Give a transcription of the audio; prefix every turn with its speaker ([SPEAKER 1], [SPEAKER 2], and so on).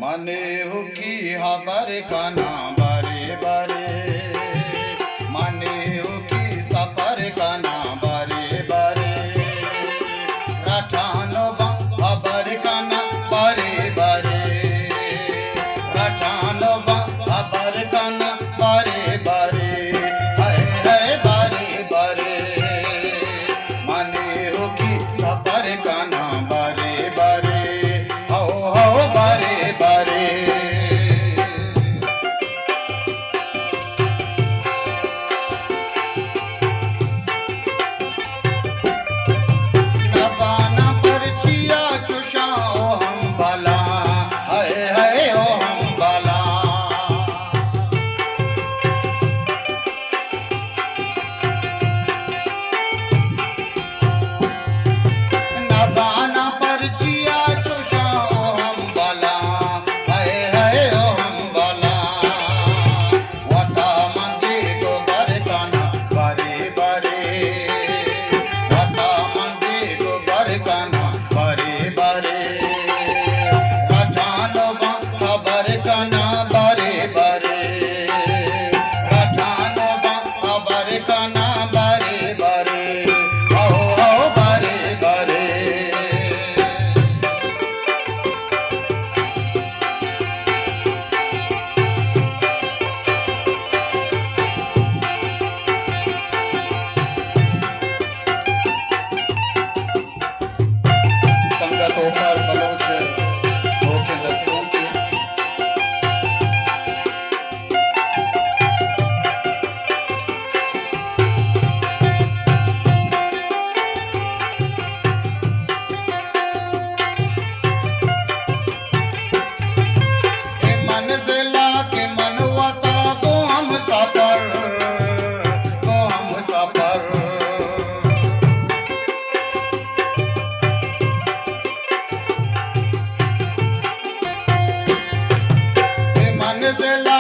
[SPEAKER 1] मने हो की खबर काना बारे बारे, मने हो की सफर काना बारे बारे, रठानो खबर काना बारे बारे, रठानो खबर काना बारे बारे, हाय हाय बारे बारे, मने हो की सफर काना बारे बारे, हो बारे बारे। नजाना परचिया चुषा ओ हम बाला, हाय हाय ओ हम बाला, नजाना परचिया चुषा ओ हम बाला, हाय हाय ओ हम बाला, वता मंगे गोबर काना बारे बारे, वता मंगे गोबर काना बारे बारे, रठानो खबर काना बारे बारे, रठानो खबर काना बारे बारे, हो बारे बारे। संगतों पर बलोच होके दस्तों की, ए मंजिला के मनवता को हम सफर, को हम सफर, मंजिला